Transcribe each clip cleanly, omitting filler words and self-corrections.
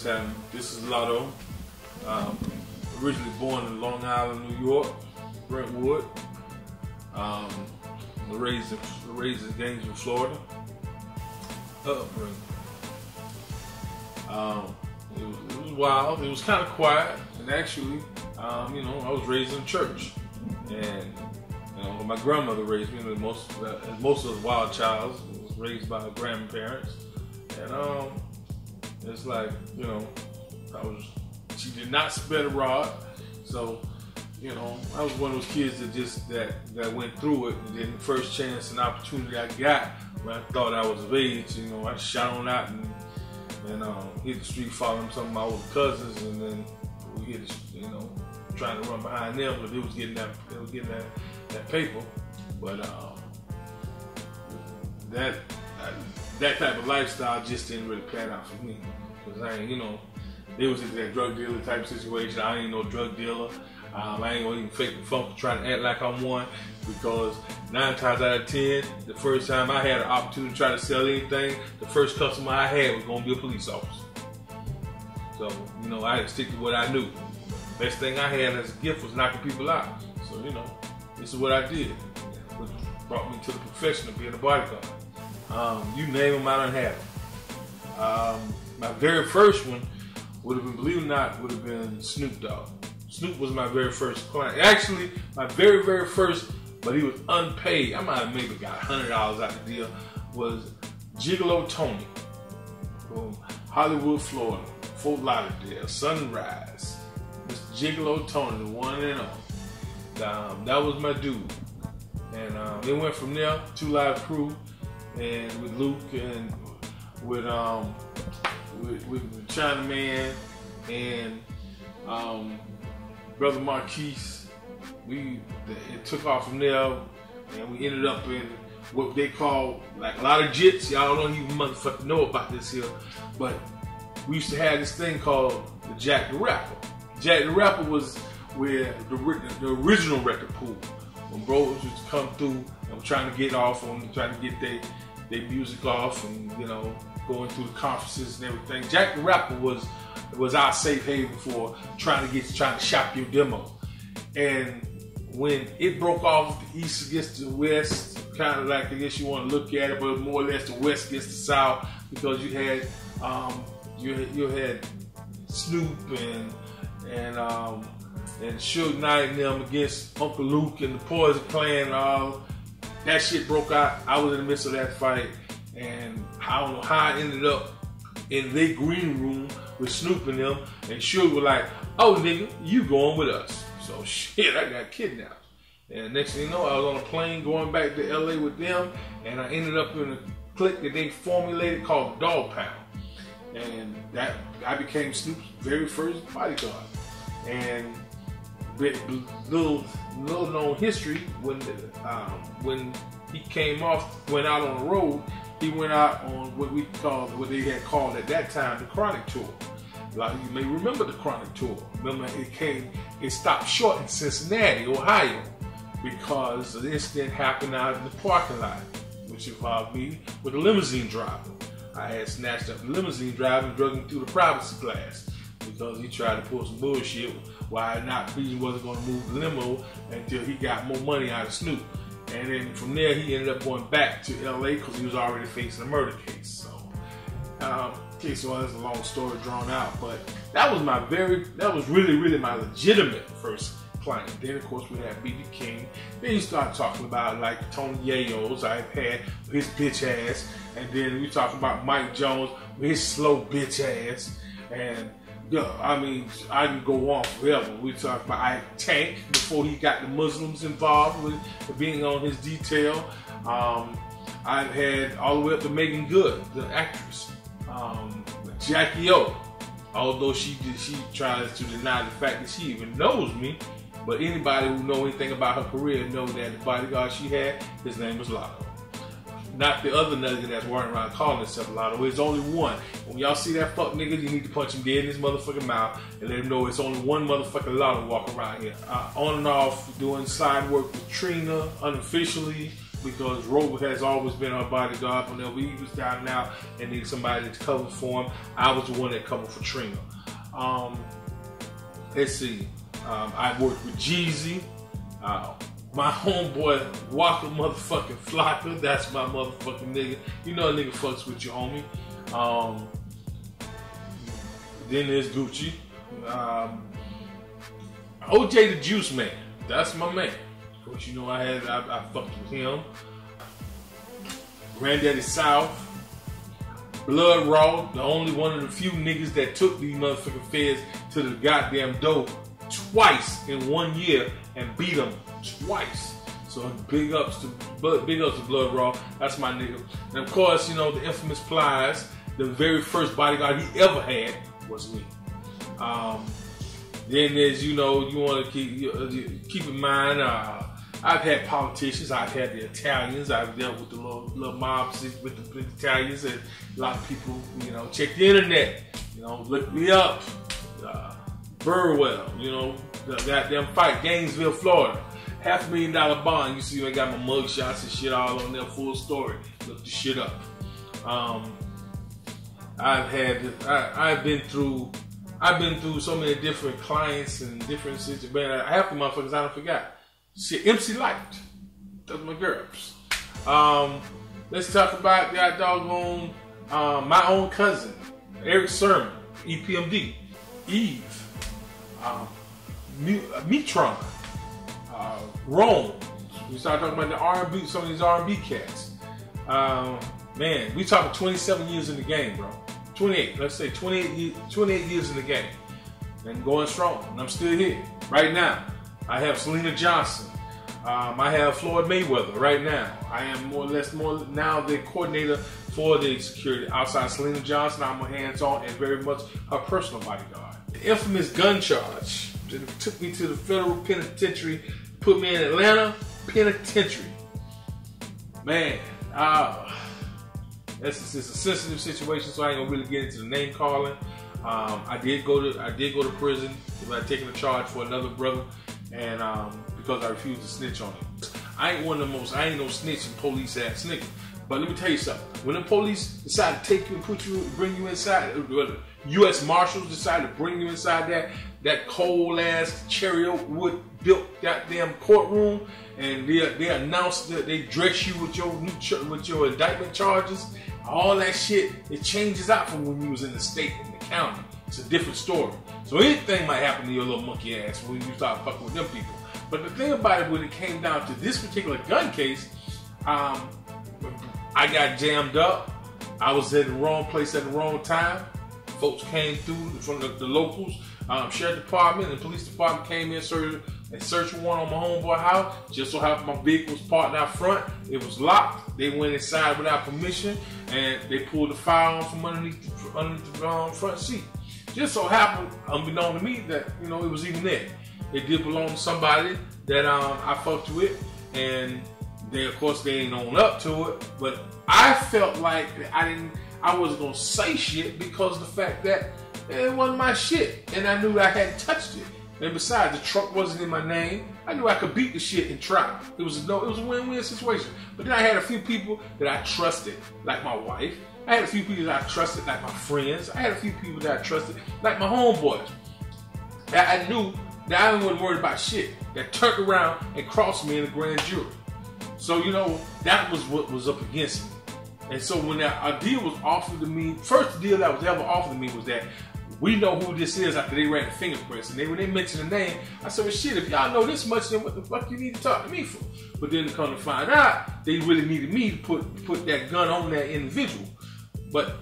happening? This is Lotto. Originally born in Long Island, New York, Brentwood. Raised in Gainesville, Florida. Upbringing. It was wild. It was kind of quiet, and actually, I was raised in church, and my grandmother raised me. As most of the wild child was raised by her grandparents, and it's like she did not spare the rod, so I was one of those kids that went through it, and then the first chance and opportunity I got when I thought I was of age, I shot on out and hit the street following some of my older cousins, and then we hit trying to run behind them, but they was getting that paper. But that type of lifestyle just didn't really pan out for me, because they was in that drug dealer type situation. I ain't no drug dealer. I ain't gonna even fake the funk trying to act like I'm one, because 9 times out of 10, the first time I had an opportunity to try to sell anything, the first customer I had was gonna be a police officer. So, I had to stick to what I knew. Best thing I had as a gift was knocking people out. So, this is what I did. Which brought me to the profession of being a bodyguard. You name them, I done had them. My very first one would have been, believe it or not, would have been Snoop Dogg. Snoop was my very first client. Actually, my very, very first, but he was unpaid. I might have maybe got $100 out of the deal, was Gigolo Tony from Hollywood, Florida, Fort Lauderdale, Sunrise. Mr. Gigolo Tony, the one and all. That was my dude. And it went from there, 2 Live Crew, and with Luke and with Chinaman and Brother Marquise. It took off from there, and we ended up in what they call like a lot of jits. Y'all don't even motherfucking know about this here, but we used to have this thing called the Jack the Rapper. Jack the Rapper was where the original record pool, when bros used to come through and were trying to get off on, trying to get their music off, and going through the conferences and everything. Jack the Rapper was our safe haven for trying to shop your demo. And when it broke off the east against the west, kind of like, I guess you want to look at it, but more or less the west against the south, because you had you had Snoop and Suge Knight and them against Uncle Luke and the Poison Clan and all. That shit broke out. I was in the midst of that fight, and I don't know how I ended up in their green room with Snoop and them, and Suge was like, "Oh nigga, you going with us." So shit, I got kidnapped. And next thing you know, I was on a plane going back to LA with them, and I ended up in a clique that they formulated called the Dog Pound. And that I became Snoop's very first bodyguard. And little known history, when he came off, went out on the road, he went out on what they had called at that time the Chronic Tour. A lot of you may remember the Chronic Tour. Remember, it stopped short in Cincinnati, Ohio, because an incident happened out in the parking lot, which involved me with a limousine driver. I had snatched up the limousine driver and drug him through the privacy glass because he tried to pull some bullshit why he wasn't going to move the limo until he got more money out of Snoop. And then from there, he ended up going back to LA because he was already facing a murder case. So, that's a long story drawn out, but that was really my legitimate first client. Then of course we had BB King. Then you start talking about like Tony Yayo's I've had his bitch ass, and then we talking about Mike Jones with his slow bitch ass, and I mean I can go on forever. We talk about Tank before he got the Muslims involved with being on his detail. I've had all the way up to Megan Good, the actress. Jackie O, although she tries to deny the fact that she even knows me, but anybody who know anything about her career know that the bodyguard she had, his name was Lotto. Not the other nigga that's running around calling himself Lotto. It's only one. When y'all see that fuck nigga, you need to punch him dead in his motherfucking mouth and let him know it's only one motherfucking Lotto walking around here. On and off, doing side work with Trina, unofficially, because Rover has always been her bodyguard. Whenever he was down and out and needed somebody to cover for him, I was the one that covered for Trina. Let's see. I worked with Jeezy. My homeboy Waka motherfucking Flocka. That's my motherfucking nigga. You know a nigga fucks with your homie. Then there's Gucci. OJ the Juice Man. That's my man. Of course, you know I fucked with him. Granddaddy South. Blood Raw. The only one of the few niggas that took these motherfucking feds to the goddamn dope twice in 1 year and beat them twice. So big ups to Blood Raw. That's my nigga. And of course, you know, the infamous Plies. The very first bodyguard he ever had was me. Then there's, you know, you want to keep in mind, I've had politicians, I've had the Italians, I've dealt with the little mobs with the Italians, and a lot of people, you know, check the internet, you know, look me up. Burwell, you know, the goddamn fight, Gainesville, Florida. $500,000 bond. You see, I got my mug shots and shit all on there, full story. Look the shit up. I've been through so many different clients and different situations. Man, half the motherfuckers I don't forgot. Shit, MC Light. Those are my girls. Let's talk about that doggone my own cousin, Eric Sermon, EPMD, Eve, Metron, Rome. We start talking about the R&B, some of these R&B cats. Man, we talking 27 years in the game, bro. 28, let's say 28 years in the game. And going strong. And I'm still here. Right now, I have Selena Johnson. I have Floyd Mayweather right now. I am more now the coordinator for the security. Outside Selena Johnson, I'm a hands-on and very much her personal bodyguard. The infamous gun charge that took me to the federal penitentiary, put me in Atlanta penitentiary. Man, it's a sensitive situation, so I ain't gonna really get into the name calling. I did go to prison by taking a charge for another brother, and because I refused to snitch on him. I ain't no snitching police ass nigga. But let me tell you something. When the police decide to take you and bring you inside, U.S. Marshals decide to bring you inside that cold ass cherry oak wood built goddamn courtroom, and they announce that they dress you with your indictment charges, all that shit, it changes out from when you was in the state and the county. It's a different story. So anything might happen to your little monkey ass when you start fucking with them people. But the thing about it, when it came down to this particular gun case, I got jammed up. I was at the wrong place at the wrong time. Folks came through from the locals. Sheriff department and police department came in, search warrant on my homeboy house. Just so happened my vehicle was parked out front. It was locked. They went inside without permission, and they pulled the firearm from underneath the front seat. Just so happened, unbeknown to me, that it was even there. It did belong to somebody that I fucked with, and of course they ain't own up to it. But I felt like I wasn't gonna say shit because of the fact that it wasn't my shit, and I knew I hadn't touched it. And besides, the truck wasn't in my name. I knew I could beat the shit and try. It was a win-win situation. But then I had a few people that I trusted, like my wife. I had a few people that I trusted, like my friends. I had a few people that I trusted, like my homeboys. That I knew that I wasn't worried about shit. That turned around and crossed me in the grand jury. So that was what was up against me. And so when a deal was offered to me, first deal that was ever offered to me was that we know who this is after they ran the fingerprints. And when they mentioned the name, I said, well, shit, if y'all know this much, then what the fuck you need to talk to me for? But then come to find out, they really needed me to put that gun on that individual. But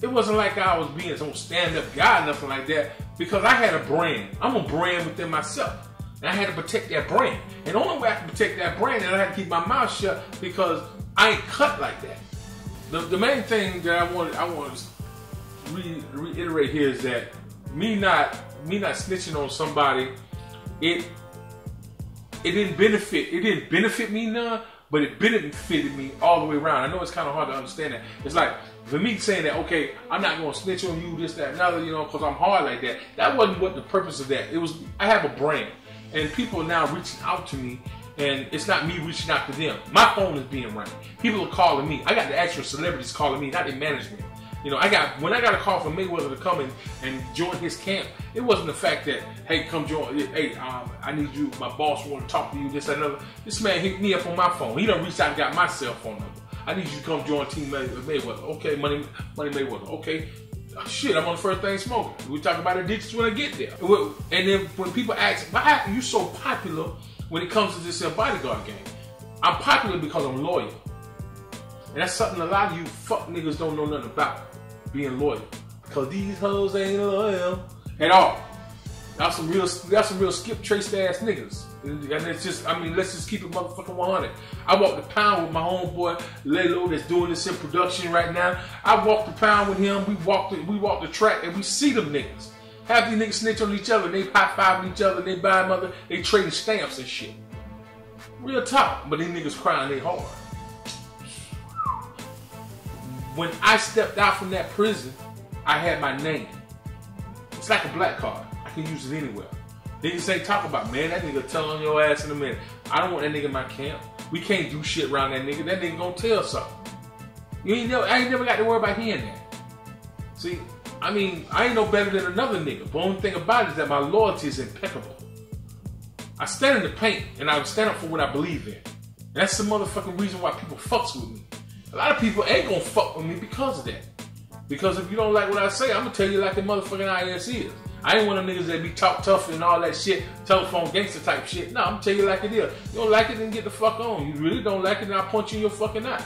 it wasn't like I was being some stand-up guy, nothing like that, because I had a brand. I'm a brand within myself. And I had to protect that brand. And the only way I can protect that brand is I had to keep my mouth shut because I ain't cut like that. The main thing that I want to reiterate here is that me not snitching on somebody, it didn't benefit me none, but it benefited me all the way around. I know it's kind of hard to understand that. It's like for me saying that, okay, I'm not going to snitch on you, this, that, another, because I'm hard like that. That wasn't what the purpose of that. It was, I have a brand, and people are now reaching out to me And it's not me reaching out to them. My phone is being rang. People are calling me. I got the actual celebrities calling me, not the management. You know, when I got a call from Mayweather to come in and join his camp, it wasn't the fact that, hey, come join, hey, I need you, my boss want to talk to you, this, that, and other. This man hit me up on my phone. He done reached out and got my cell phone number. I need you to come join Team Mayweather. Okay, Money Mayweather. Okay. Shit, I'm on the first thing smoking. We talk about addictions when I get there. And then when people ask, why are you so popular when it comes to this Bodyguard game? I'm popular because I'm loyal. And that's something a lot of you fuck niggas don't know nothing about. Being loyal. Because these hoes ain't loyal at all. That's some real skip traced ass niggas. And it's just, I mean, let's just keep it motherfucking 100. I walked the pound with my homeboy Lalo that's doing this in production right now. I walked the pound with him. We walked the track and we see them niggas. Half these niggas snitch on each other. They high-fiving each other. They buy mother. They trading stamps and shit. Real talk. But these niggas crying they hard. When I stepped out from that prison, I had my name. It's like a black card. I can use it anywhere. Niggas ain't talk about, man, that nigga tell on your ass in a minute. I don't want that nigga in my camp. We can't do shit around that nigga. That nigga gonna tell something. I ain't never got to worry about hearing that. See, I mean, I ain't no better than another nigga. But the only thing about it is that my loyalty is impeccable. I stand in the paint and I stand up for what I believe in. And that's the motherfucking reason why people fucks with me. A lot of people ain't gonna fuck with me because of that. Because if you don't like what I say, I'm gonna tell you like the motherfucking IS is. I ain't one of them niggas that be talk tough and all that shit, telephone gangster type shit. No, I'm gonna tell you like it is. You don't like it, then get the fuck on. You really don't like it, then I'll punch you in your fucking eye.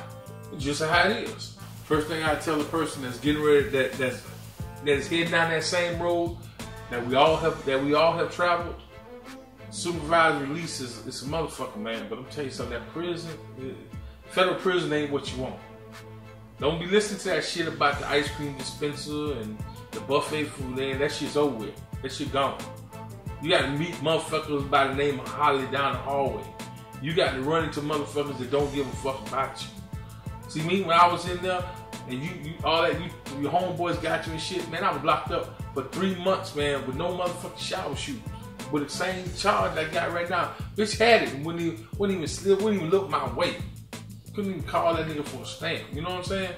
It's just how it is. First thing I tell a person that's getting ready, that's heading down that same road that we all have traveled. Supervised release is a motherfucker, man. But I'm telling you something, that prison, federal prison ain't what you want. Don't be listening to that shit about the ice cream dispenser and the buffet food, man. That shit's over with. That shit gone. You got to meet motherfuckers by the name of Holly down the hallway. You got to run into motherfuckers that don't give a fuck about you. See me when I was in there, and your homeboys got you and shit, man. I was locked up for 3 months, man, with no motherfucking shower shoes. With the same charge I got right now. Bitch had it and wouldn't even look my way. Couldn't even call that nigga for a stamp. You know what I'm saying?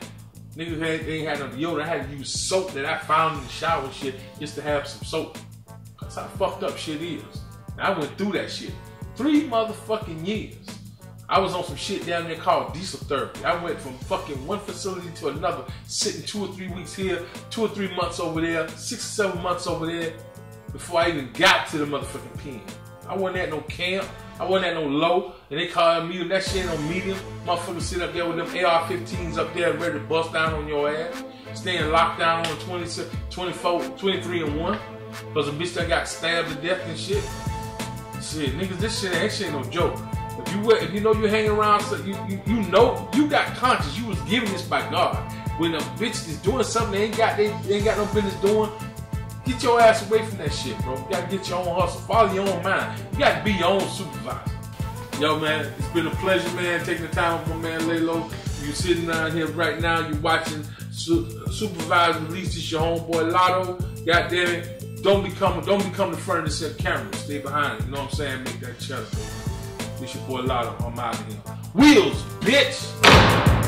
Niggas they ain't had no deodorant. I had to use soap that I found in the shower and shit just to have some soap. That's how fucked up shit is. And I went through that shit. 3 motherfucking years. I was on some shit down there called diesel therapy. I went from fucking one facility to another, sitting 2 or 3 weeks here, 2 or 3 months over there, 6 or 7 months over there, before I even got to the motherfucking pen. I wasn't at no camp. I wasn't at no low. And they call it medium. That shit ain't no medium. Motherfuckers sit up there with them AR-15s up there ready to bust down on your ass. Staying locked down on 24, 23 and 1. Because a bitch that got stabbed to death and shit. Shit, niggas, that shit ain't no joke. If you know you're hanging around, so you know you got conscience. You was given this by God. When a bitch is doing something they ain't got no business doing, get your ass away from that shit, bro. You gotta get your own hustle. Follow your own mind. You gotta be your own supervisor. Yo, man, it's been a pleasure, man, taking the time with my man Lalo. You sitting down here right now, you watching Supervised release. It's your homeboy Lotto. God damn it. Don't become the front of this camera. Stay behind it. You know what I'm saying? Make that channel. It's your boy Lotto. I'm out of here. Wheels, bitch!